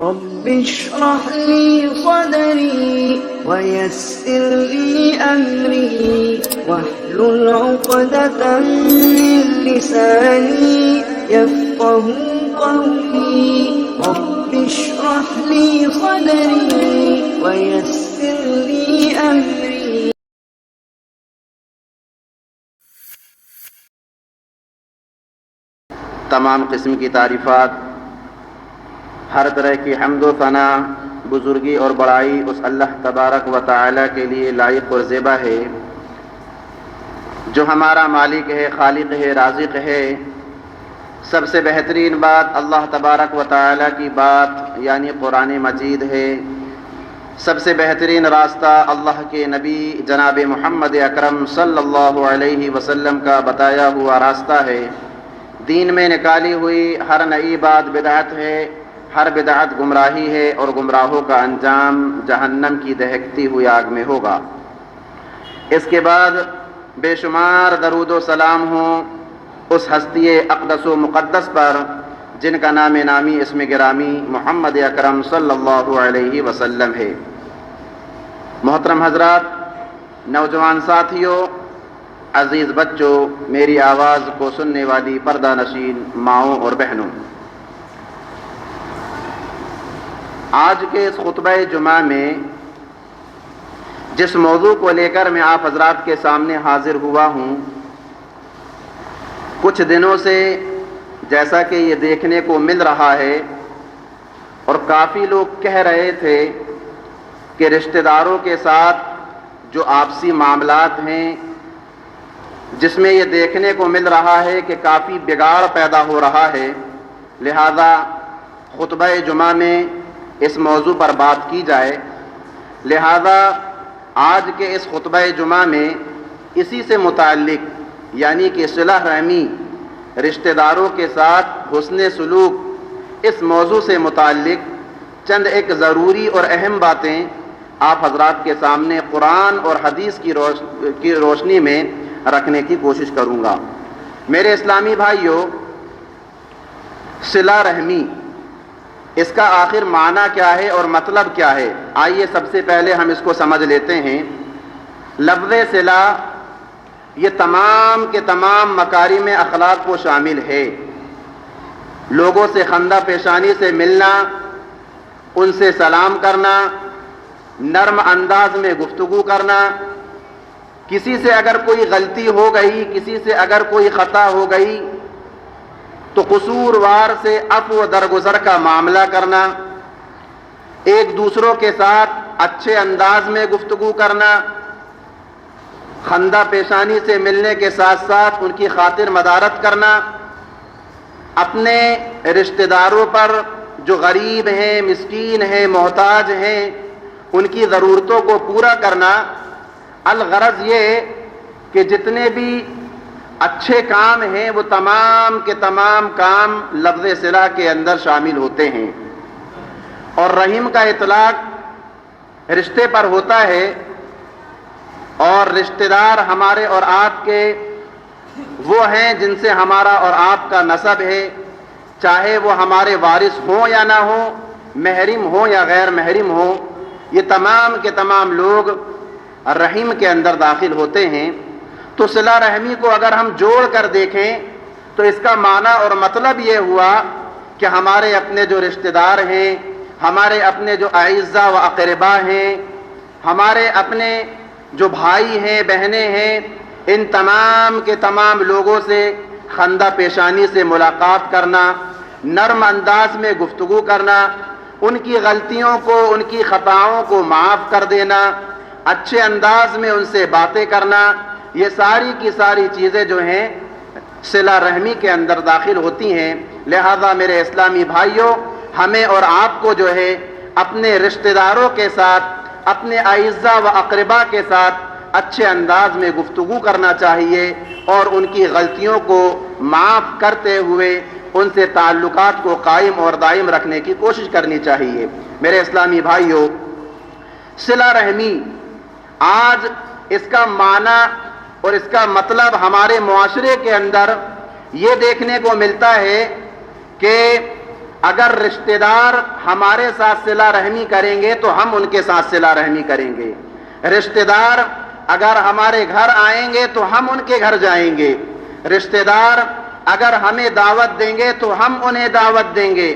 رب اشرح لي صدري ويسر لي أمري واحلل عقدة من لساني يفقه قولي رب اشرح لي صدري ويسر لي أمري. تمام قسم کی تعریفات، ہر طرح کی حمد و ثنا، بزرگی اور بڑائی اس اللہ تبارک و تعالی کے لیے لائق اور زیبا ہے جو ہمارا مالک ہے، خالق ہے، رازق ہے۔ سب سے بہترین بات اللہ تبارک و تعالی کی بات یعنی قرآن مجید ہے۔ سب سے بہترین راستہ اللہ کے نبی جناب محمد اکرم صلی اللہ علیہ وسلم کا بتایا ہوا راستہ ہے۔ دین میں نکالی ہوئی ہر نئی بات بدعت ہے، ہر بدعت گمراہی ہے، اور گمراہوں کا انجام جہنم کی دہکتی ہوئی آگ میں ہوگا۔ اس کے بعد بے شمار درود و سلام ہوں اس ہستی اقدس و مقدس پر جن کا نام نامی اسم گرامی محمد اکرم صلی اللہ علیہ وسلم ہے۔ محترم حضرات، نوجوان ساتھیوں، عزیز بچوں، میری آواز کو سننے والی پردہ نشین ماؤں اور بہنوں، آج کے اس خطبہ جمعہ میں جس موضوع کو لے کر میں آپ حضرات کے سامنے حاضر ہوا ہوں، کچھ دنوں سے جیسا کہ یہ دیکھنے کو مل رہا ہے اور کافی لوگ کہہ رہے تھے کہ رشتہ داروں کے ساتھ جو آپسی معاملات ہیں جس میں یہ دیکھنے کو مل رہا ہے کہ کافی بگاڑ پیدا ہو رہا ہے، لہذا خطبہ جمعہ میں اس موضوع پر بات کی جائے۔ لہذا آج کے اس خطبہ جمعہ میں اسی سے متعلق یعنی کہ صلہ رحمی، رشتہ داروں کے ساتھ حسن سلوک، اس موضوع سے متعلق چند ایک ضروری اور اہم باتیں آپ حضرات کے سامنے قرآن اور حدیث کی روشنی میں رکھنے کی کوشش کروں گا۔ میرے اسلامی بھائیوں، صلہ رحمی، اس کا آخر معنی کیا ہے اور مطلب کیا ہے؟ آئیے سب سے پہلے ہم اس کو سمجھ لیتے ہیں۔ لفظ صلہ یہ تمام کے تمام مکارم اخلاق کو شامل ہے۔ لوگوں سے خندہ پیشانی سے ملنا، ان سے سلام کرنا، نرم انداز میں گفتگو کرنا، کسی سے اگر کوئی غلطی ہو گئی، کسی سے اگر کوئی خطا ہو گئی تو قصوروار سے عفو و درگزر کا معاملہ کرنا، ایک دوسروں کے ساتھ اچھے انداز میں گفتگو کرنا، خندہ پیشانی سے ملنے کے ساتھ ساتھ ان کی خاطر مدارت کرنا، اپنے رشتہ داروں پر جو غریب ہیں، مسکین ہیں، محتاج ہیں، ان کی ضرورتوں کو پورا کرنا۔ الغرض یہ کہ جتنے بھی اچھے کام ہیں وہ تمام کے تمام کام لفظ صلہ کے اندر شامل ہوتے ہیں۔ اور رحم کا اطلاق رشتے پر ہوتا ہے، اور رشتہ دار ہمارے اور آپ کے وہ ہیں جن سے ہمارا اور آپ کا نسب ہے، چاہے وہ ہمارے وارث ہوں یا نہ ہوں، محرم ہوں یا غیر محرم ہوں، یہ تمام کے تمام لوگ رحم کے اندر داخل ہوتے ہیں۔ تو صلہ رحمی کو اگر ہم جوڑ کر دیکھیں تو اس کا معنی اور مطلب یہ ہوا کہ ہمارے اپنے جو رشتہ دار ہیں، ہمارے اپنے جو اعزاء و اقرباء ہیں، ہمارے اپنے جو بھائی ہیں، بہنیں ہیں، ان تمام کے تمام لوگوں سے خندہ پیشانی سے ملاقات کرنا، نرم انداز میں گفتگو کرنا، ان کی غلطیوں کو، ان کی خطاؤں کو معاف کر دینا، اچھے انداز میں ان سے باتیں کرنا، یہ ساری کی ساری چیزیں جو ہیں صلہ رحمی کے اندر داخل ہوتی ہیں۔ لہذا میرے اسلامی بھائیوں، ہمیں اور آپ کو جو ہے اپنے رشتہ داروں کے ساتھ، اپنے اعزاء و اقرباء کے ساتھ اچھے انداز میں گفتگو کرنا چاہیے اور ان کی غلطیوں کو معاف کرتے ہوئے ان سے تعلقات کو قائم اور دائم رکھنے کی کوشش کرنی چاہیے۔ میرے اسلامی بھائیوں، صلہ رحمی آج اس کا معنی اور اس کا مطلب ہمارے معاشرے کے اندر یہ دیکھنے کو ملتا ہے کہ اگر رشتہ دار ہمارے ساتھ صلہ رحمی کریں گے تو ہم ان کے ساتھ صلہ رحمی کریں گے، رشتہ دار اگر ہمارے گھر آئیں گے تو ہم ان کے گھر جائیں گے، رشتہ دار اگر ہمیں دعوت دیں گے تو ہم انہیں دعوت دیں گے،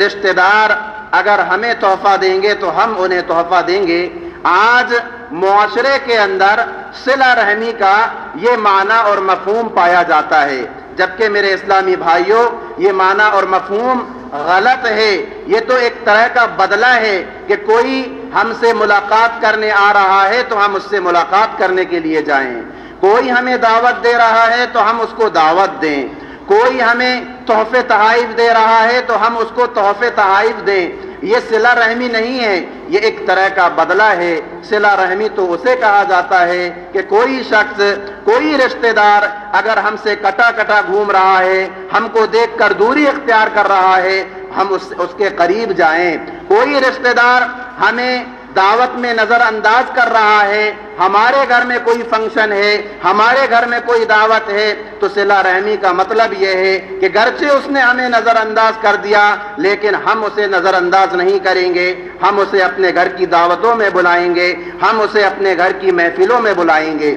رشتہ دار اگر ہمیں تحفہ دیں گے تو ہم انہیں تحفہ دیں گے۔ آج معاشرے کے اندر صلہ رحمی کا یہ معنی اور مفہوم پایا جاتا ہے، جبکہ میرے اسلامی بھائیوں یہ معنی اور مفہوم غلط ہے۔ یہ تو ایک طرح کا بدلہ ہے کہ کوئی ہم سے ملاقات کرنے آ رہا ہے تو ہم اس سے ملاقات کرنے کے لیے جائیں، کوئی ہمیں دعوت دے رہا ہے تو ہم اس کو دعوت دیں، کوئی ہمیں تحفے تحائف دے رہا ہے تو ہم اس کو تحفے تحائف دیں۔ یہ صلہ رحمی نہیں ہے، یہ ایک طرح کا بدلہ ہے۔ صلہ رحمی تو اسے کہا جاتا ہے کہ کوئی شخص، کوئی رشتہ دار اگر ہم سے کٹا کٹا گھوم رہا ہے، ہم کو دیکھ کر دوری اختیار کر رہا ہے، ہم اس کے قریب جائیں۔ کوئی رشتہ دار ہمیں دعوت میں نظر انداز کر رہا ہے، ہمارے گھر میں کوئی فنکشن ہے، ہمارے گھر میں کوئی دعوت ہے، تو صلہ رحمی کا مطلب یہ ہے کہ گرچہ اس نے ہمیں نظر انداز کر دیا لیکن ہم اسے نظر انداز نہیں کریں گے، ہم اسے اپنے گھر کی دعوتوں میں بلائیں گے، ہم اسے اپنے گھر کی محفلوں میں بلائیں گے۔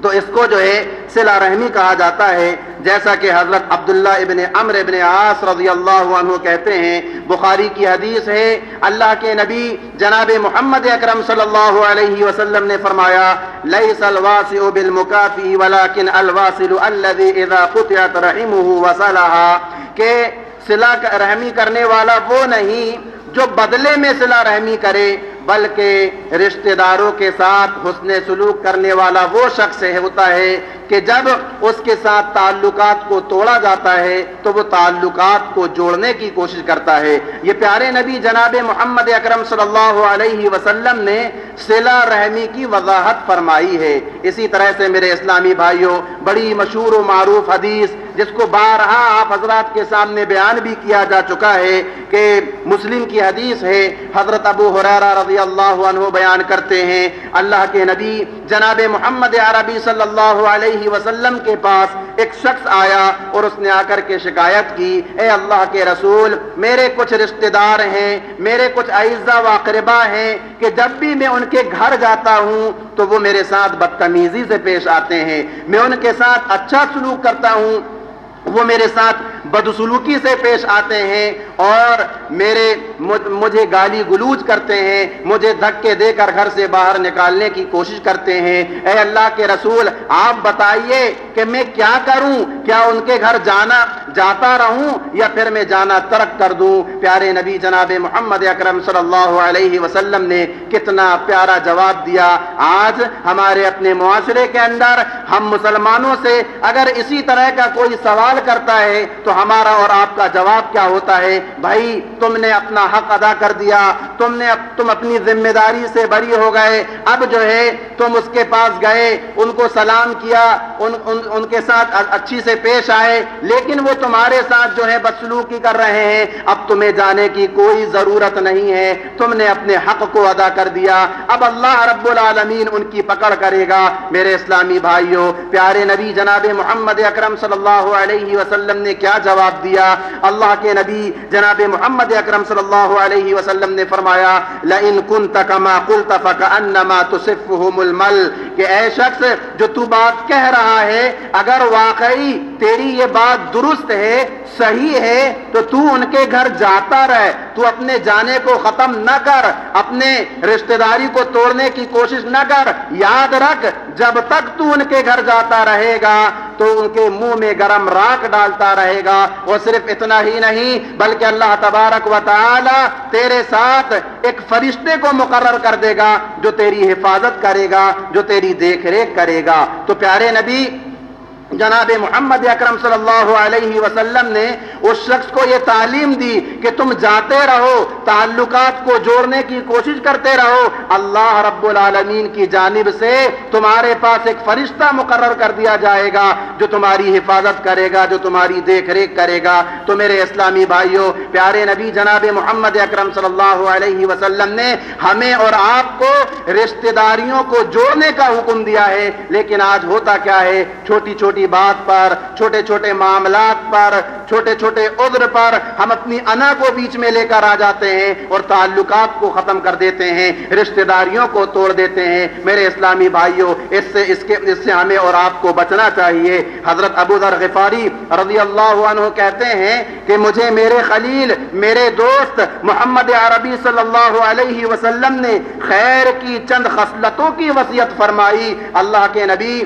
تو اس کو جو ہے صلہ رحمی کہا جاتا ہے، جیسا کہ حضرت عبداللہ ابن عمرو ابن عاص رضی اللہ عنہ کہتے ہیں، بخاری کی حدیث ہے، اللہ کے نبی جناب محمد اکرم صلی اللہ علیہ وسلم نے فرمایا، لیس الواسع بالمکافئ ولکن الواصل الذی اذا قطعت رحمہ وصلها، کہ صلہ رحمی کرنے والا وہ نہیں جو بدلے میں صلہ رحمی کرے، بلکہ رشتہ داروں کے ساتھ حسن سلوک کرنے والا وہ شخص ہوتا ہے کہ جب اس کے ساتھ تعلقات کو توڑا جاتا ہے تو وہ تعلقات کو جوڑنے کی کوشش کرتا ہے۔ یہ پیارے نبی جناب محمد اکرم صلی اللہ علیہ وسلم نے صلہ رحمی کی وضاحت فرمائی ہے۔ اسی طرح سے میرے اسلامی بھائیوں، بڑی مشہور و معروف حدیث جس کو بارہا آپ حضرات کے سامنے بیان بھی کیا جا چکا ہے کہ مسلم کی حدیث ہے، حضرت ابو ہریرہ رضی اللہ عنہ بیان کرتے ہیں، اللہ کے نبی جناب محمد عربی صلی اللہ علیہ وسلم کے پاس ایک شخص آیا اور اس نے آ کر کے شکایت کی، اے اللہ کے رسول، میرے کچھ رشتہ دار ہیں، میرے کچھ اعزہ و اقربا ہیں کہ جب بھی میں ان کے گھر جاتا ہوں تو وہ میرے ساتھ بدتمیزی سے پیش آتے ہیں، میں ان کے ساتھ اچھا سلوک کرتا ہوں، وہ میرے ساتھ بدسلوکی سے پیش آتے ہیں اور مجھے گالی گلوچ کرتے ہیں، مجھے دھکے دے کر گھر سے باہر نکالنے کی کوشش کرتے ہیں۔ اے اللہ کے رسول، آپ بتائیے کہ میں کیا کروں؟ کیا ان کے گھر جاتا رہوں یا پھر میں جانا ترک کر دوں؟ پیارے نبی جناب محمد اکرم صلی اللہ علیہ وسلم نے کتنا پیارا جواب دیا۔ آج ہمارے اپنے معاشرے کے اندر ہم مسلمانوں سے اگر اسی طرح کا کوئی سوال کرتا ہے تو ہمارا اور آپ کا جواب کیا ہوتا ہے؟ بھائی تم نے اپنا حق ادا کر دیا، تم اپنی ذمہ داری سے بری ہو گئے، اب جو ہے تم اس کے پاس گئے، ان کو سلام کیا، ان کے ساتھ اچھی سے پیش آئے، لیکن وہ تمہارے ساتھ جو ہے بدسلوکی کر رہے ہیں، اب تمہیں جانے کی کوئی ضرورت نہیں ہے، تم نے اپنے حق کو ادا کر دیا، اب اللہ رب العالمین ان کی پکڑ کرے گا۔ میرے اسلامی بھائیوں، پیارے نبی جناب محمد اکرم صلی اللہ علیہ وسلم نے کیا جواب دیا؟ اللہ کے نبی جناب محمد اکرم صلی اللہ علیہ وسلم نے فرمایا، لئن كنت كما قلت فكأنما تصفهم المل، کہ اے شخص جو تو بات کہہ رہا ہے، اگر واقعی تیری یہ بات درست ہے، صحیح ہے، تو تو ان کے گھر جاتا رہ، تو اپنے جانے کو ختم نہ کر، اپنے رشتہ داری کو توڑنے کی کوشش نہ کر۔ یاد رکھ، جب تک تو ان کے گھر جاتا رہے گا تو ان کے منہ میں گرم راکھ ڈالتا رہے گا، اور صرف اتنا ہی نہیں بلکہ اللہ تبارک و تعالی تیرے ساتھ ایک فرشتے کو مقرر کر دے گا جو تیری حفاظت کرے گا، جو تیری دیکھ ریکھ کرے گا۔ تو پیارے نبی جناب محمد اکرم صلی اللہ علیہ وسلم نے اس شخص کو یہ تعلیم دی کہ تم جاتے رہو، تعلقات کو جوڑنے کی کوشش کرتے رہو، اللہ رب العالمین کی جانب سے تمہارے پاس ایک فرشتہ مقرر کر دیا جائے گا جو تمہاری حفاظت کرے گا، جو تمہاری دیکھ ریکھ کرے گا۔ تو میرے اسلامی بھائیوں، پیارے نبی جناب محمد اکرم صلی اللہ علیہ وسلم نے ہمیں اور آپ کو رشتہ داریوں کو جوڑنے کا حکم دیا ہے، لیکن آج ہوتا کیا ہے؟ چھوٹی چھوٹی سی بات پر, چھوٹے چھوٹے معاملات پر, چھوٹے چھوٹے عذر پر ہم اپنی انا کو بیچ میں لے کر آ جاتے ہیں اور تعلقات کو ختم کر دیتے ہیں, رشتہ داریوں کو توڑ دیتے ہیں. میرے اسلامی بھائیوں, اس سے ہمیں اور آپ کو بچنا چاہیے. حضرت ابو ذر غفاری رضی اللہ عنہ کہتے ہیں کہ مجھے میرے خلیل, میرے دوست محمد عربی صلی اللہ علیہ وسلم نے خیر کی چند خصلتوں کی وصیت فرمائی. اللہ کے نبی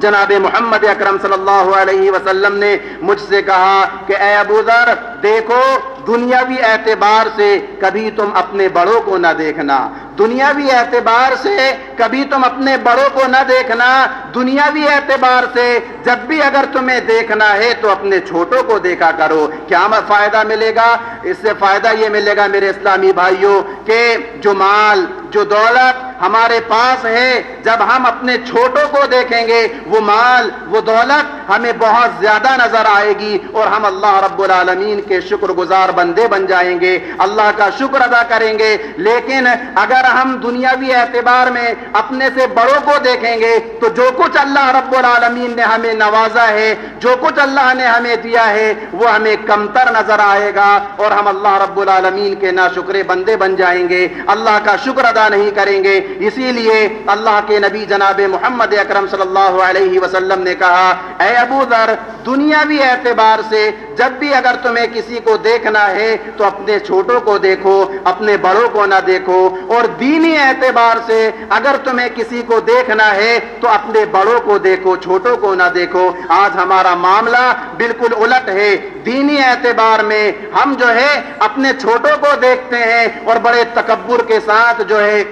جناب محمد اکرم صلی اللہ علیہ وسلم نے مجھ سے کہا کہ اے ابو ذر, دیکھو دنیاوی اعتبار سے کبھی تم اپنے بڑوں کو نہ دیکھنا, دنیاوی اعتبار سے کبھی تم اپنے بڑوں کو نہ دیکھنا, دنیاوی اعتبار سے جب بھی اگر تمہیں دیکھنا ہے تو اپنے چھوٹوں کو دیکھا کرو. کیا فائدہ ملے گا؟ اس سے فائدہ یہ ملے گا میرے اسلامی بھائیوں کہ جو مال, جو دولت ہمارے پاس ہے, جب ہم اپنے چھوٹوں کو دیکھیں گے وہ مال, وہ دولت ہمیں بہت زیادہ نظر آئے گی اور ہم اللہ رب العالمین کے شکر گزار بندے بن جائیں گے, اللہ کا شکر ادا کریں گے. لیکن اگر ہم دنیاوی اعتبار میں اپنے سے بڑوں کو دیکھیں گے تو جو کچھ اللہ رب العالمین نے ہمیں نوازا ہے, جو کچھ اللہ نے ہمیں دیا ہے, وہ ہمیں کمتر نظر آئے گا اور ہم اللہ رب العالمین کے ناشکرے بندے بن جائیں گے, اللہ کا شکر ادا نہیں کریں گے. اسی لیے اللہ کے نبی جناب محمد اکرم صلی اللہ علیہ وسلم نے کہا, اے ابو ذر, دنیاوی اعتبار سے جب بھی اگر تمہیں کسی کو دیکھنا ہے تو اپنے چھوٹوں کو دیکھو, اپنے بڑوں کو نہ دیکھو, اور دینی اعتبار سے اگر تمہیں کسی کو دیکھنا ہے تو اپنے بڑوں کو دیکھو, چھوٹوں کو نہ دیکھو. آج ہمارا معاملہ بالکل الٹ ہے. دینی اعتبار میں ہم جو ہے اپنے چھوٹوں کو دیکھتے ہیں اور بڑے تکبر کے ساتھ جو ہے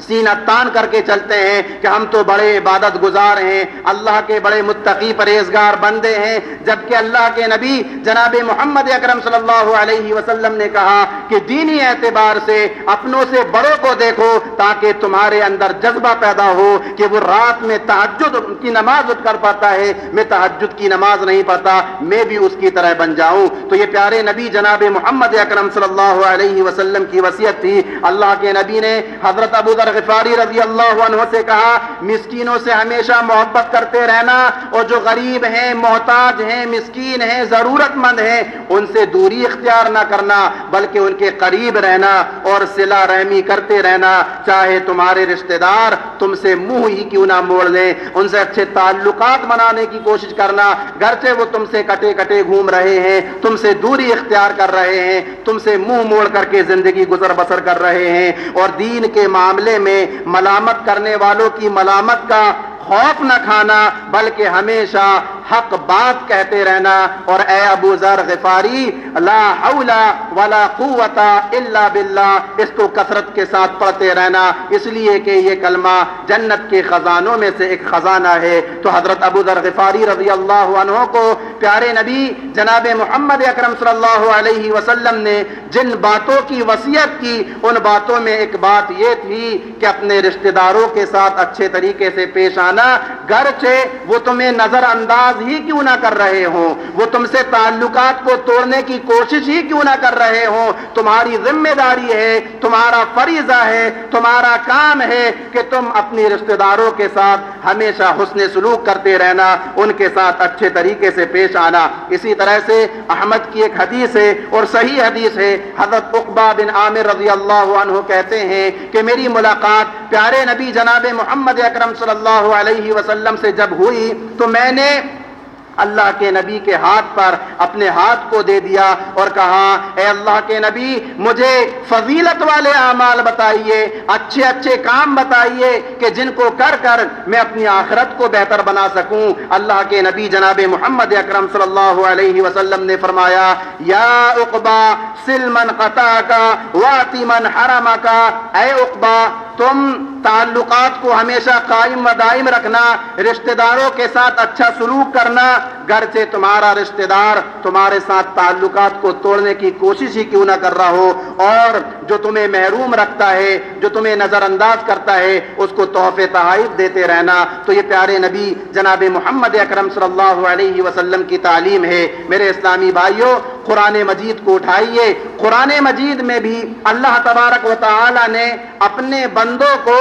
سینہ تان کر کے چلتے ہیں کہ ہم تو بڑے عبادت گزار ہیں, اللہ کے بڑے متقی پرہیزگار بندے ہیں, جبکہ اللہ کے نبی جناب محمد اکرم صلی اللہ علیہ وسلم نے کہا کہ دینی اعتبار سے اپنوں سے بڑوں کو دیکھو تاکہ تمہارے اندر جذبہ پیدا ہو کہ وہ رات میں تہجد کی نماز اٹھ کر پڑھتا ہے, میں تہجد کی نماز نہیں پڑھتا, میں بھی اس کی طرح بن جاؤں. تو یہ پیارے نبی جناب محمد اکرم صلی اللہ علیہ وسلم کی وصیت تھی. اللہ کے نبی نے حضرت ابو ذر غفاری رضی اللہ عنہ سے کہا, مسکینوں سے ہمیشہ محبت کرتے رہنا اور جو غریب ہیں, محتاج ہیں, مسکین ہیں, ضرورت مند ہیں, ان سے دوری اختیار نہ کرنا بلکہ ان کے قریب رہنا اور صلہ رحمی کرتے رہنا. چاہے تمہارے رشتہ دار تم سے منہ ہی کیوں نہ موڑ لیں, ان سے اچھے تعلقات بنانے کی کوشش کرنا, گرچہ وہ تم سے کٹے کٹے گھوم رہے ہیں, تم سے دوری اختیار کر رہے ہیں, تم سے منہ موڑ کر کے زندگی گزر بسر کر رہے ہیں. اور دین کے معاملے میں ملامت کرنے والوں کی ملامت کا خوف نہ کھانا بلکہ ہمیشہ حق بات کہتے رہنا. اور اے ابو ذر غفاری, لا حول ولا قوت الا باللہ, اس کو کثرت کے ساتھ پڑھتے رہنا, اس لیے کہ یہ کلمہ جنت کے خزانوں میں سے ایک خزانہ ہے. تو حضرت ابو ذر غفاری رضی اللہ عنہ کو پیارے نبی جناب محمد اکرم صلی اللہ علیہ وسلم نے جن باتوں کی وصیت کی, ان باتوں میں ایک بات یہ تھی کہ اپنے رشتہ داروں کے ساتھ اچھے طریقے سے پیش آنا, گرچہ وہ تمہیں نظر انداز ہی کیوں نہ کر رہے ہوں, وہ تم سے تعلقات کو توڑنے کی کوشش ہی کیوں نہ کر رہے ہوں. تمہاری ذمہ داری ہے, تمہارا فریضہ ہے, تمہارا کام ہے کہ تم اپنی رشتہ داروں کے ساتھ ہمیشہ حسن سلوک کرتے رہنا, ان کے ساتھ اچھے طریقے سے پیش آنا. اسی طرح سے احمد کی ایک حدیث ہے اور صحیح حدیث ہے, حضرت عقبہ بن عامر رضی اللہ عنہ کہتے ہیں کہ میری ملاقات پیارے نبی جناب محمد اکرم صلی اللہ علیہ وسلم سے جب ہوئی تو میں نے اللہ کے نبی کے ہاتھ پر اپنے ہاتھ کو دے دیا اور کہا, اے اللہ کے نبی, مجھے فضیلت والے اعمال بتائیے, اچھے اچھے کام بتائیے کہ جن کو کر کر میں اپنی آخرت کو بہتر بنا سکوں. اللہ کے نبی جناب محمد اکرم صلی اللہ علیہ وسلم نے فرمایا, یا عقبہ سل من قطعک واعط من حرمک, اے عقبہ تم تعلقات کو ہمیشہ قائم و دائم رکھنا, رشتہ داروں کے ساتھ اچھا سلوک کرنا, گرچہ تمہارا رشتہ دار تمہارے ساتھ تعلقات کو توڑنے کی کوشش ہی کیوں نہ کر رہا ہو, اور جو تمہیں محروم رکھتا ہے, جو تمہیں نظر انداز کرتا ہے, اس کو تحفے تحائف دیتے رہنا. تو یہ پیارے نبی جناب محمد اکرم صلی اللہ علیہ وسلم کی تعلیم ہے. میرے اسلامی بھائیوں, قرآن مجید کو اٹھائیے۔ قرآن مجید میں بھی اللہ تبارک و تعالی نے اپنے بندوں کو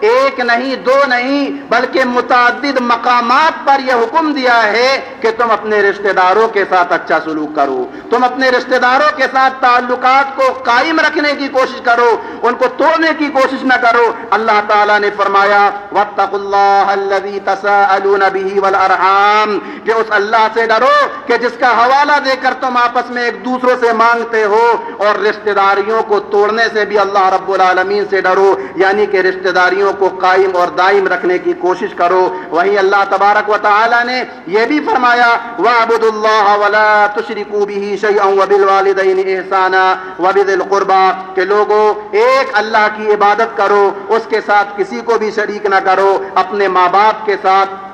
ایک نہیں دو نہیں بلکہ متعدد مقامات پر یہ حکم دیا ہے کہ تم اپنے رشتہ داروں کے ساتھ اچھا سلوک کرو، تم اپنے رشتہ داروں کے ساتھ تعلقات کو قائم رکھنے کی کوشش کرو، ان کو توڑنے کی کوشش نہ کرو۔ اللہ تعالیٰ نے فرمایا واتقوا اللہ الذی تساءلون بہ والارحام، کہ اس اللہ سے ڈرو کہ جس کا حوالہ دے کر تم آپس میں ایک دوسروں سے مانگتے ہو، اور رشتہ داریوں کو توڑنے سے بھی اللہ رب العالمین سے ڈرو، یعنی کہ رشتہ داریوں کو قائم اور دائم رکھنے کی کوشش کرو۔ وہیں اللہ تبارک و تعالی نے یہ بھی فرمایا وَاعْبُدُوا اللَّهَ وَلَا تُشْرِكُوا بِهِ شَيْئًا وَبِالْوَالِدَيْنِ إِحْسَانًا وَبِذِي الْقُرْبَىٰ، کہ لوگوں ایک اللہ کی عبادت کرو، اس کے ساتھ کسی کو بھی شریک نہ کرو، اپنے ماں باپ کے ساتھ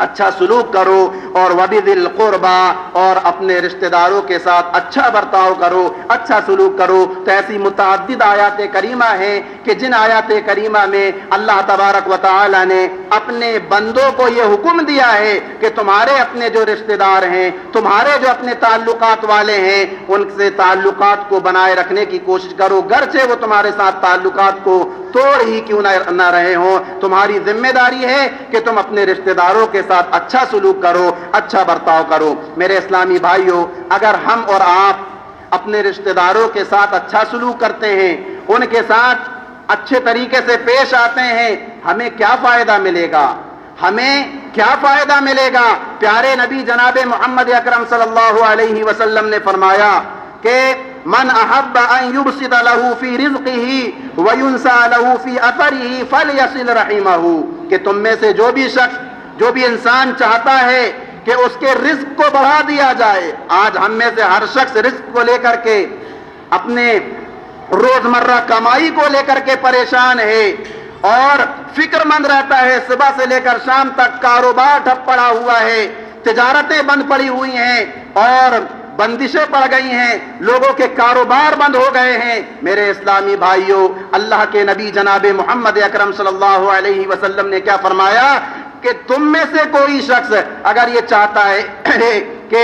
اچھا سلوک کرو، اور وَبِذِي الْقُرْبَىٰ، اور اپنے رشتہ داروں کے ساتھ اچھا برتاؤ کرو، اچھا سلوک کرو۔ تو ایسی متعدد آیات کریمہ ہیں کہ جن آیات کریمہ میں اللہ تبارک و تعالی نے اپنے بندوں کو یہ حکم دیا ہے کہ تمہارے اپنے جو رشتہ دار ہیں، تمہارے جو اپنے تعلقات والے ہیں، ان سے تعلقات کو بنائے رکھنے کی کوشش کرو، گرچہ وہ تمہارے ساتھ تعلقات کو توڑ ہی کیوں نہ رہے ہوں۔ تمہاری ذمہ داری ہے کہ تم اپنے رشتہ داروں کے ساتھ اچھا سلوک کرو، اچھا برتاؤ کرو۔ میرے اسلامی بھائیوں، اگر ہم اور آپ اپنے رشتہ داروں کے ساتھ اچھا سلوک کرتے ہیں، ان کے ساتھ اچھے طریقے سے پیش آتے ہیں، ہمیں کیا فائدہ ملے گا؟ ہمیں کیا فائدہ ملے گا؟ پیارے نبی جناب محمد اکرم صلی اللہ علیہ وسلم نے فرمایا کہ من احب ان یبسط له فی رزقه وینسى له فی اثره فلیصل رحمه، کہ تم میں سے جو بھی شخص، جو بھی انسان چاہتا ہے کہ اس کے رزق کو بڑھا دیا جائے، آج ہم میں سے ہر شخص رزق کو لے کر کے، اپنے روزمرہ کمائی کو لے کر کے پریشان ہے اور فکر مند رہتا ہے، صبح سے لے کر شام تک کاروبار ٹھپ پڑا ہوا ہے، تجارتیں بند پڑی ہوئی ہیں اور بندشیں پڑ گئی ہیں، لوگوں کے کاروبار بند ہو گئے ہیں۔ میرے اسلامی بھائیوں، اللہ کے نبی جناب محمد اکرم صلی اللہ علیہ وسلم نے کیا فرمایا کہ تم میں سے کوئی شخص اگر یہ چاہتا ہے کہ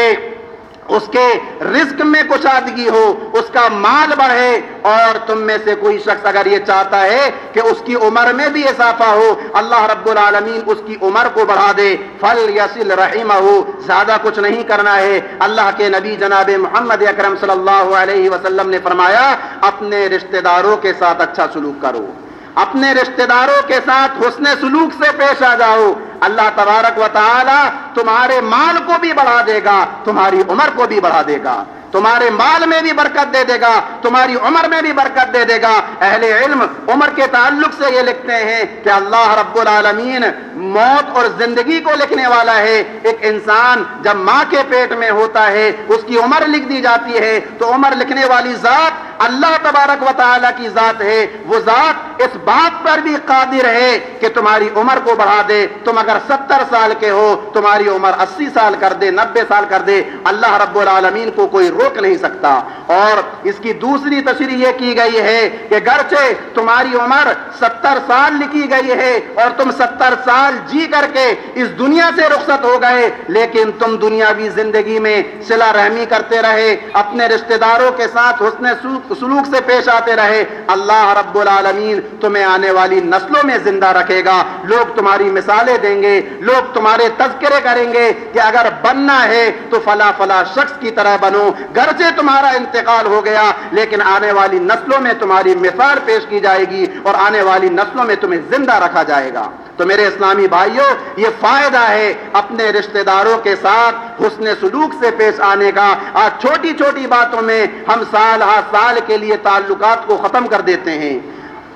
اس کے رزق میں کشادگی ہو، اس کا مال بڑھے، اور تم میں سے کوئی شخص اگر یہ چاہتا ہے کہ اس کی عمر میں بھی اضافہ ہو، اللہ رب العالمین اس کی عمر کو بڑھا دے، فَلْيَصِلْ رَحِمَهُ، زیادہ کچھ نہیں کرنا ہے۔ اللہ کے نبی جناب محمد اکرم صلی اللہ علیہ وسلم نے فرمایا اپنے رشتہ داروں کے ساتھ اچھا سلوک کرو، اپنے رشتہ داروں کے ساتھ حسن سلوک سے پیش آ جاؤ، اللہ تبارک و تعالی تمہارے مال کو بھی بڑھا دے گا، تمہاری عمر کو بھی بڑھا دے گا، تمہارے مال میں بھی برکت دے دے گا، تمہاری عمر میں بھی برکت دے دے گا۔ اہل علم عمر کے تعلق سے یہ لکھتے ہیں کہ اللہ رب العالمین موت اور زندگی کو لکھنے والا ہے۔ ایک انسان جب ماں کے پیٹ میں ہوتا ہے، اس کی عمر لکھ دی جاتی ہے، تو عمر لکھنے والی ذات اللہ تبارک و تعالی کی ذات ہے، وہ ذات اس بات پر بھی قادر ہے کہ تمہاری عمر کو بڑھا دے۔ تم اگر 70 سال کے ہو، تمہاری عمر 80 سال کر دے، 90 سال کر دے، اللہ رب العالمین کو کوئی روک نہیں سکتا۔ اور اس کی دوسری تشریح یہ کی گئی ہے کہ گرچہ تمہاری عمر 70 سال لکھی گئی ہے اور تم 70 سال جی کر کے اس دنیا سے رخصت ہو گئے، لیکن تم دنیاوی زندگی میں صلہ رحمی کرتے رہے، اپنے رشتہ داروں کے ساتھ حسن سلوک سے پیش آتے رہے، اللہ رب العالمین تمہیں آنے والی نسلوں میں زندہ رکھے گا۔ لوگ تمہاری مثالیں دیں گے، لوگ تمہارے تذکرے کریں گے کہ اگر بننا ہے تو فلاں فلاں شخص کی طرح بنو، گرچہ تمہارا انتقال ہو گیا لیکن آنے والی نسلوں میں تمہاری مثال پیش کی جائے گی اور آنے والی نسلوں میں تمہیں زندہ رکھا جائے گا۔ تو میرے اسلامی بھائیوں، یہ فائدہ ہے اپنے رشتہ داروں کے ساتھ حسن سلوک سے پیش آنے کا۔ آج چھوٹی چھوٹی باتوں میں ہم سال ہر سال کے لیے تعلقات کو ختم کر دیتے ہیں،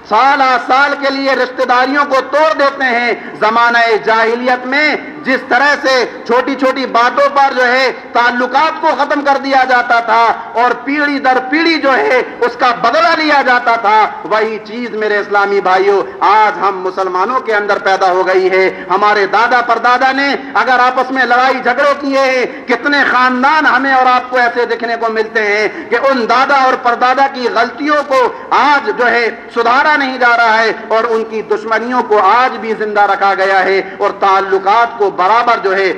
سال ہر سال کے لیے رشتہ داریوں کو توڑ دیتے ہیں۔ زمانہ جاہلیت میں جس طرح سے چھوٹی چھوٹی باتوں پر جو ہے تعلقات کو ختم کر دیا جاتا تھا اور پیڑھی در پیڑھی جو ہے اس کا بدلہ لیا جاتا تھا، وہی چیز میرے اسلامی بھائیوں آج ہم مسلمانوں کے اندر پیدا ہو گئی ہے۔ ہمارے دادا پردادا نے اگر آپس میں لڑائی جھگڑے کیے ہیں، کتنے خاندان ہمیں اور آپ کو ایسے دیکھنے کو ملتے ہیں کہ ان دادا اور پردادا کی غلطیوں کو آج جو ہے سدھارا نہیں جا رہا ہے اور ان کی دشمنیوں کو آج بھی زندہ رکھا گیا ہے اور تعلقات کو برابر جو ہے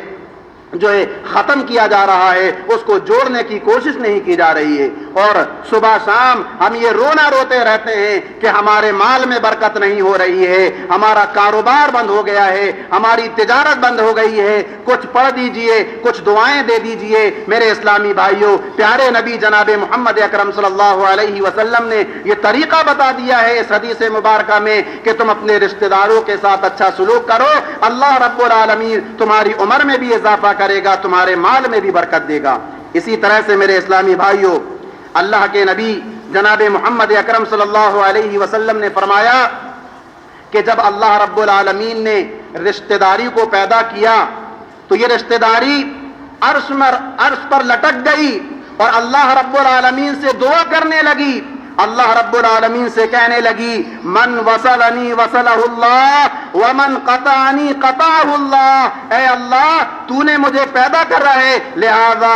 جو ہے ختم کیا جا رہا ہے، اس کو جوڑنے کی کوشش نہیں کی جا رہی ہے۔ اور صبح شام ہم یہ رونا روتے رہتے ہیں کہ ہمارے مال میں برکت نہیں ہو رہی ہے، ہمارا کاروبار بند ہو گیا ہے، ہماری تجارت بند ہو گئی ہے، کچھ پڑھ دیجئے، کچھ دعائیں دے دیجئے۔ میرے اسلامی بھائیوں، پیارے نبی جناب محمد اکرم صلی اللہ علیہ وسلم نے یہ طریقہ بتا دیا ہے اس حدیث مبارکہ میں کہ تم اپنے رشتہ داروں کے ساتھ اچھا سلوک کرو، اللہ رب العالمین تمہاری عمر میں بھی اضافہ کرے گا، تمہارے مال میں بھی برکت دے گا۔ اسی طرح سے میرے اسلامی بھائیوں، اللہ کے نبی جناب محمد اکرم صلی اللہ علیہ وسلم نے فرمایا کہ جب اللہ رب العالمین نے رشتہ داری کو پیدا کیا تو یہ رشتہ داری عرش پر لٹک گئی اور اللہ رب العالمین سے دعا کرنے لگی، اللہ رب العالمین سے کہنے لگی من وصلنی وصلہ اللہ ومن قطعنی قطعہ اللہ، اے اللہ تو نے مجھے پیدا کر رہا ہے، لہذا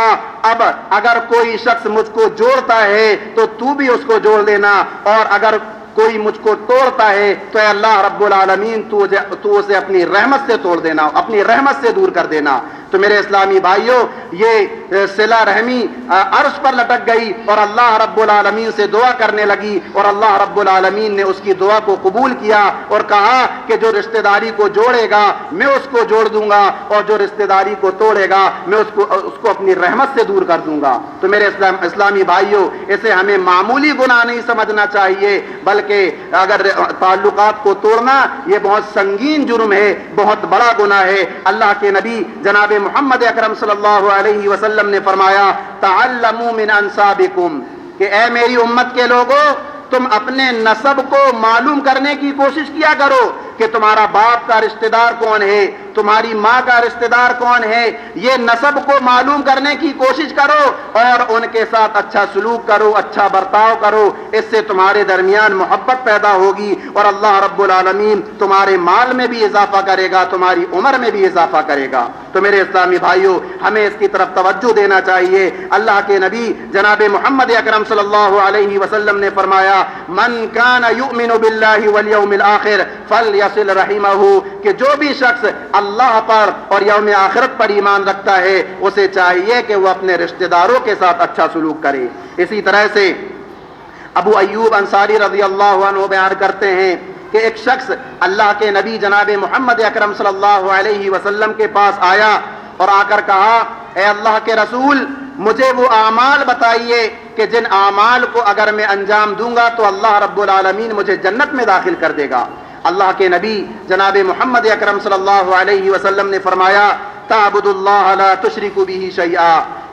اب اگر کوئی شخص مجھ کو جوڑتا ہے تو تو بھی اس کو جوڑ دینا، اور اگر کوئی مجھ کو توڑتا ہے تو اے اللہ رب العالمین تو اسے اپنی رحمت سے توڑ دینا، اپنی رحمت سے دور کر دینا۔ تو میرے اسلامی بھائیوں، یہ صلہ رحمی عرش پر لٹک گئی اور اللہ رب العالمین سے دعا کرنے لگی، اور اللہ رب العالمین نے اس کی دعا کو قبول کیا اور کہا کہ جو رشتہ داری کو جوڑے گا میں اس کو جوڑ دوں گا، اور جو رشتہ داری کو توڑے گا میں اس کو اپنی رحمت سے دور کر دوں گا۔ تو میرے اسلامی بھائیوں، اسے ہمیں معمولی گناہ نہیں سمجھنا چاہیے، بلکہ اگر تعلقات کو توڑنا یہ بہت سنگین جرم ہے، بہت بڑا گناہ ہے۔ اللہ کے نبی جناب محمد اکرم صلی اللہ علیہ وسلم نے فرمایا تعلموا من انسابکم، کہ اے میری امت کے لوگوں، تم اپنے نسب کو معلوم کرنے کی کوشش کیا کرو کہ تمہارا باپ کا رشتہ دار کون ہے، تمہاری ماں کا رشتہ دار کون ہے، یہ نسب کو معلوم کرنے کی کوشش کرو اور ان کے ساتھ اچھا سلوک کرو، اچھا برتاؤ کرو، اس سے تمہارے درمیان محبت پیدا ہوگی اور اللہ رب العالمین تمہارے مال میں بھی اضافہ کرے گا، تمہاری عمر میں بھی اضافہ کرے گا۔ تو میرے اسلامی بھائیوں، ہمیں اس کی طرف توجہ دینا چاہیے۔ اللہ کے نبی جناب محمد اکرم صلی اللہ علیہ وسلم نے فرمایا من کان یؤمن باللہ والیوم الآخر فلیصل رحمہ، کہ جو بھی شخص اللہ پر اور یوم آخرت پر ایمان رکھتا ہے اسے چاہیے کہ وہ اپنے رشتہ داروں کے ساتھ اچھا سلوک کرے۔ اسی طرح سے ابو ایوب انصاری رضی اللہ عنہ بیان کرتے ہیں کہ ایک شخص اللہ کے نبی جناب محمد اکرم صلی اللہ علیہ وسلم کے پاس آیا اور آ کر کہا اے اللہ کے رسول، مجھے وہ اعمال بتائیے کہ جن اعمال کو اگر میں انجام دوں گا تو اللہ رب العالمین مجھے جنت میں داخل کر دے گا۔ اللہ کے نبی جناب محمد اکرم صلی اللہ علیہ وسلم نے فرمایا تعبد اللہ لا تشرک بہ شیئا،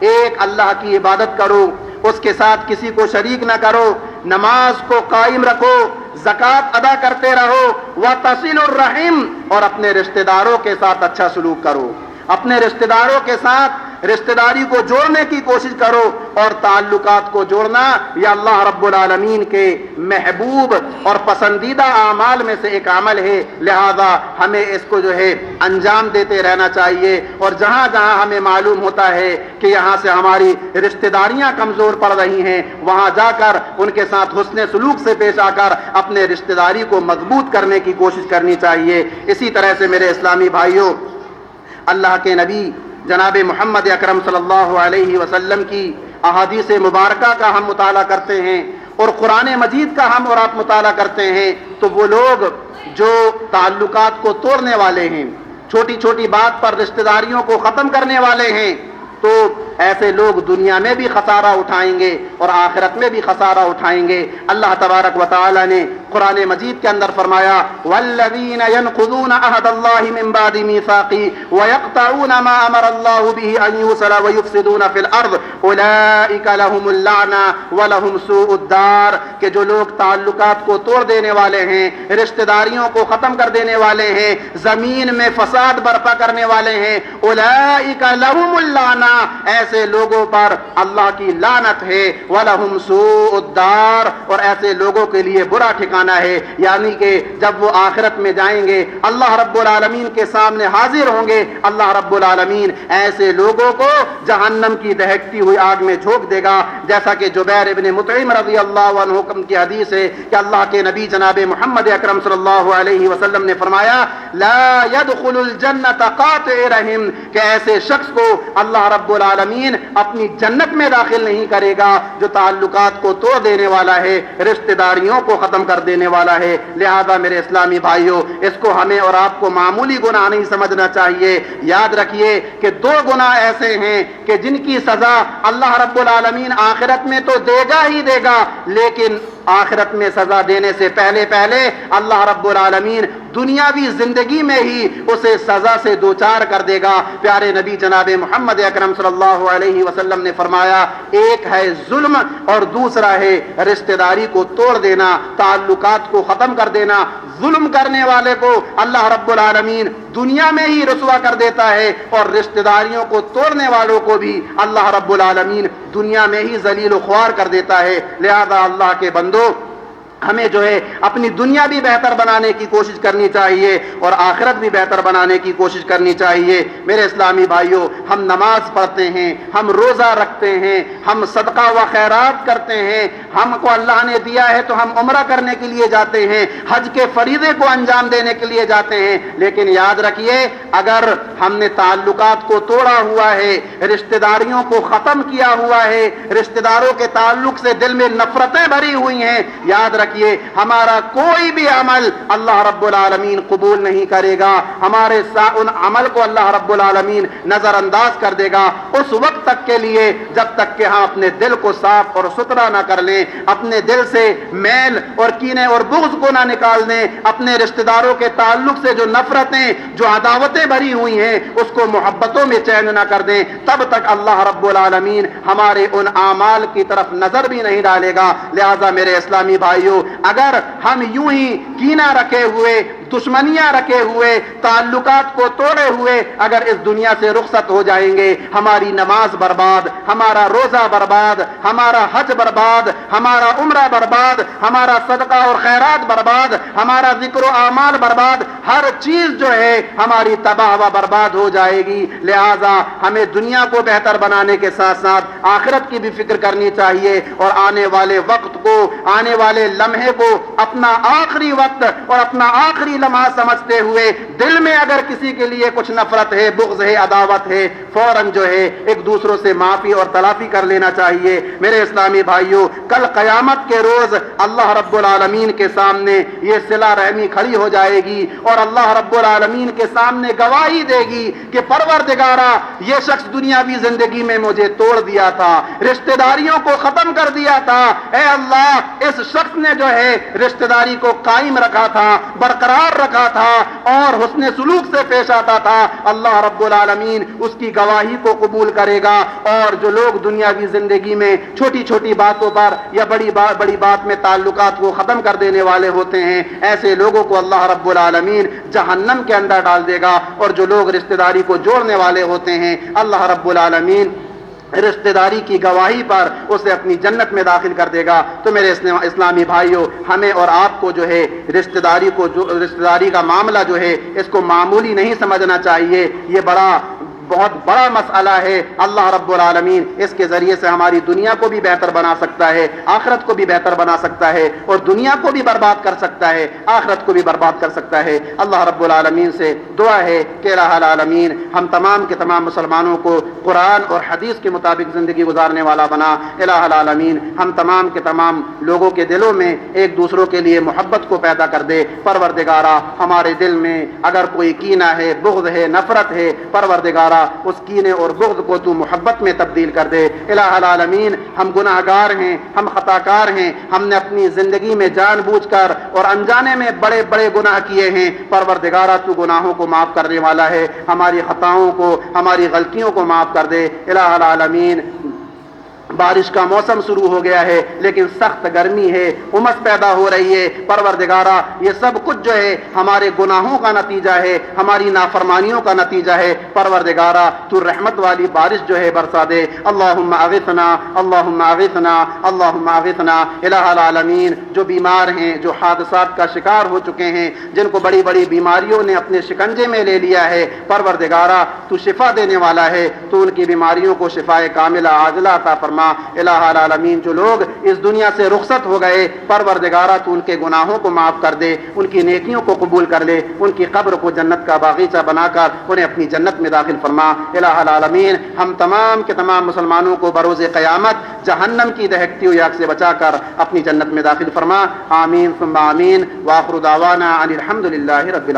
ایک اللہ کی عبادت کرو، اس کے ساتھ کسی کو شریک نہ کرو، نماز کو قائم رکھو، زکوٰۃ ادا کرتے رہو، وتصل الرحم، اور اپنے رشتہ داروں کے ساتھ اچھا سلوک کرو، اپنے رشتہ داروں کے ساتھ رشتہ داری کو جوڑنے کی کوشش کرو، اور تعلقات کو جوڑنا یہ اللہ رب العالمین کے محبوب اور پسندیدہ اعمال میں سے ایک عمل ہے، لہذا ہمیں اس کو جو ہے انجام دیتے رہنا چاہیے، اور جہاں جہاں ہمیں معلوم ہوتا ہے کہ یہاں سے ہماری رشتہ داریاں کمزور پڑ رہی ہیں وہاں جا کر ان کے ساتھ حسن سلوک سے پیش آ کر اپنے رشتہ داری کو مضبوط کرنے کی کوشش کرنی چاہیے۔ اسی طرح سے میرے اسلامی بھائیوں، اللہ کے نبی جناب محمد اکرم صلی اللہ علیہ وسلم کی احادیث مبارکہ کا ہم مطالعہ کرتے ہیں اور قرآن مجید کا ہم اور آپ مطالعہ کرتے ہیں تو وہ لوگ جو تعلقات کو توڑنے والے ہیں، چھوٹی چھوٹی بات پر رشتہ داریوں کو ختم کرنے والے ہیں، تو ایسے لوگ دنیا میں بھی خسارہ اٹھائیں گے اور آخرت میں بھی خسارہ اٹھائیں گے۔ اللہ تبارک و تعالی نے قرآن مجید کے اندر فرمایا والذین ينقضون عہد اللہ من بعد میثاقہ ویقطعون ما امر اللہ بہ ان یوصل ویفسدون فی الارض اولئک لهم اللعنہ ولهم سوء الدار، کہ جو لوگ تعلقات کو توڑ دینے والے ہیں، رشتہ داریوں کو ختم کر دینے والے ہیں، زمین میں فساد برپا کرنے والے ہیں، اولئک لهم اللعنہ، ایسے لوگوں پر اللہ کی لعنت ہے، وَلَهُمْ سُوءُ الدَّارِ، اور ایسے لوگوں کے لیے برا ٹھکانہ معنی ہے یعنی کہ جب وہ آخرت میں جائیں گے اللہ رب العالمین کے سامنے حاضر ہوں گے، اللہ رب العالمین ایسے لوگوں کو جہنم کی دہکتی ہوئی آگ میں جھونک دے گا، جیسا کہ جبیر ابن مطعم رضی اللہ عنہ کی حدیث ہے کہ اللہ کے نبی جناب محمد اکرم صلی اللہ علیہ وسلم نے فرمایا لا يدخل الجنت قاطع رحم، کہ ایسے شخص کو اللہ رب العالمین اپنی جنت میں داخل نہیں کرے گا جو تعلقات کو توڑ دینے والا ہے، رشتہ داریوں کو ختم کر دینے والا ہے۔ لہذا میرے اسلامی بھائیوں، اس کو ہمیں اور آپ کو معمولی گناہ نہیں سمجھنا چاہیے۔ یاد رکھیے کہ دو گناہ ایسے ہیں کہ جن کی سزا اللہ رب العالمین آخرت میں تو دے گا ہی دے گا، لیکن آخرت میں سزا دینے سے پہلے اللہ رب العالمین دنیاوی زندگی میں ہی اسے سزا سے دوچار کر دے گا۔ پیارے نبی جناب محمد اکرم صلی اللہ علیہ وسلم نے فرمایا ایک ہے ظلم اور دوسرا ہے رشتہ داری کو توڑ دینا، تعلقات کو ختم کر دینا۔ ظلم کرنے والے کو اللہ رب العالمین دنیا میں ہی رسوا کر دیتا ہے اور رشتہ داریوں کو توڑنے والوں کو بھی اللہ رب العالمین دنیا میں ہی ذلیل و خوار کر دیتا ہے۔ لہذا اللہ کے بندو، ہمیں جو ہے اپنی دنیا بھی بہتر بنانے کی کوشش کرنی چاہیے اور آخرت بھی بہتر بنانے کی کوشش کرنی چاہیے۔ میرے اسلامی بھائیوں، ہم نماز پڑھتے ہیں، ہم روزہ رکھتے ہیں، ہم صدقہ و خیرات کرتے ہیں، ہم کو اللہ نے دیا ہے تو ہم عمرہ کرنے کے لیے جاتے ہیں، حج کے فریضے کو انجام دینے کے لیے جاتے ہیں، لیکن یاد رکھیے اگر ہم نے تعلقات کو توڑا ہوا ہے، رشتہ داریوں کو ختم کیا ہوا ہے، رشتہ داروں کے تعلق سے دل میں نفرتیں بھری ہوئی ہیں، یاد رکھیے ہمارا کوئی بھی عمل اللہ رب العالمین قبول نہیں کرے گا، ہمارے ان عمل کو اللہ رب العالمین نظر انداز کر دے گا اس وقت تک کے لیے جب تک کہ ہم اپنے دل کو صاف اور ستھرا نہ کر لیں، اپنے دل سے میل اور کینے اور بغض کو نہ نکال دیں، اپنے رشتہ داروں کے تعلق سے جو نفرتیں جو عداوتیں بھری ہوئی ہیں اس کو محبتوں میں چین نہ کر دیں، تب تک اللہ رب العالمین ہمارے ان اعمال کی طرف نظر بھی نہیں ڈالے گا۔ لہذا میرے اسلامی بھائیوں، اگر ہم یوں ہی کینہ رکھے ہوئے، دشمنیاں رکھے ہوئے، تعلقات کو توڑے ہوئے اگر اس دنیا سے رخصت ہو جائیں گے، ہماری نماز برباد، ہمارا روزہ برباد، ہمارا حج برباد، ہمارا عمرہ برباد، ہمارا صدقہ اور خیرات برباد، ہمارا ذکر و اعمال برباد، ہر چیز جو ہے ہماری تباہ و برباد ہو جائے گی۔ لہذا ہمیں دنیا کو بہتر بنانے کے ساتھ ساتھ آخرت کی بھی فکر کرنی چاہیے اور آنے والے وقت کو، آنے والے لمحے کو اپنا آخری وقت اور اپنا آخری لمحہ سمجھتے ہوئے دل میں اگر کسی کے لیے کچھ نفرت ہے، بغض ہے، عداوت ہے، فوراً جو ہے ایک دوسروں سے معافی اور تلافی کر لینا چاہیے۔ میرے اسلامی بھائیوں، کل قیامت کے روز اللہ رب العالمین کے سامنے یہ صلہ رحمی کھڑی ہو جائے گی اور اللہ رب العالمین کے سامنے گواہی دے گی کہ پروردگارا یہ شخص دنیاوی زندگی میں مجھے توڑ دیا تھا، رشتہ داریوں کو ختم کر دیا تھا، اے اللہ اس شخص نے جو ہے رشتہ داری کو قائم رکھا تھا، برقرار رکھا تھا اور حسن سلوک سے پیش آتا تھا، اللہ رب العالمین اس کی گواہی کو قبول کرے گا۔ اور جو لوگ دنیاوی زندگی میں چھوٹی چھوٹی باتوں پر یا بڑی بات میں تعلقات کو ختم کر دینے والے ہوتے ہیں، ایسے لوگوں کو اللہ رب العالمین جہنم کے اندر ڈال دے گا، اور جو لوگ رشتہ داری کو جوڑنے والے ہوتے ہیں اللہ رب العالمین رشتہ داری کی گواہی پر اسے اپنی جنت میں داخل کر دے گا۔ تو میرے اسلامی بھائیوں، ہمیں اور آپ کو جو ہے رشتہ داری کا معاملہ جو ہے اس کو معمولی نہیں سمجھنا چاہیے، یہ بہت بڑا مسئلہ ہے۔ اللہ رب العالمین اس کے ذریعے سے ہماری دنیا کو بھی بہتر بنا سکتا ہے، آخرت کو بھی بہتر بنا سکتا ہے، اور دنیا کو بھی برباد کر سکتا ہے، آخرت کو بھی برباد کر سکتا ہے۔ اللہ رب العالمین سے دعا ہے کہ الہ العالمین ہم تمام کے تمام مسلمانوں کو قرآن اور حدیث کے مطابق زندگی گزارنے والا بنا۔ الہ العالمین ہم تمام کے تمام لوگوں کے دلوں میں ایک دوسروں کے لیے محبت کو پیدا کر دے۔ پروردگارا ہمارے دل میں اگر کوئی کینہ ہے، بغض ہے، نفرت ہے، پروردگارا اس کینے اور بغض کو تو محبت میں تبدیل کر دے۔ الہ العالمین ہم گناہ گار ہیں، ہم خطا کار ہیں، ہم نے اپنی زندگی میں جان بوجھ کر اور انجانے میں بڑے بڑے گناہ کیے ہیں۔ پروردگارا تو گناہوں کو معاف کرنے والا ہے، ہماری خطاؤں کو، ہماری غلطیوں کو معاف کر دے۔ الہ العالمین بارش کا موسم شروع ہو گیا ہے لیکن سخت گرمی ہے، امس پیدا ہو رہی ہے، پروردگارا یہ سب کچھ جو ہے ہمارے گناہوں کا نتیجہ ہے، ہماری نافرمانیوں کا نتیجہ ہے۔ پروردگارا تو رحمت والی بارش جو ہے برسا دے۔ اللہم اغثنا، اللہم اغثنا، اللہم اغثنا۔ الہ العالمین، جو بیمار ہیں، جو حادثات کا شکار ہو چکے ہیں، جن کو بڑی بڑی بیماریوں نے اپنے شکنجے میں لے لیا ہے، پروردگارا تو شفا دینے والا ہے، تو ان کی بیماریوں کو شفائے کاملہ عاجلہ عطا فرما۔ الہ العالمین، جو لوگ اس دنیا سے رخصت ہو گئے، پروردگارا تو ان کے گناہوں کو معاف کر دے، ان کی نیکیوں کو قبول کر لے، ان کی قبر کو جنت کا باغیچہ بنا کر انہیں اپنی جنت میں داخل فرما۔ الہ العالمین، ہم تمام کے تمام مسلمانوں کو بروز قیامت جہنم کی دہکتی ہوئی آگ سے بچا کر اپنی جنت میں داخل فرما۔ آمین ثم آمین، وآخر دعوانا ان الحمد للہ رب العالمین۔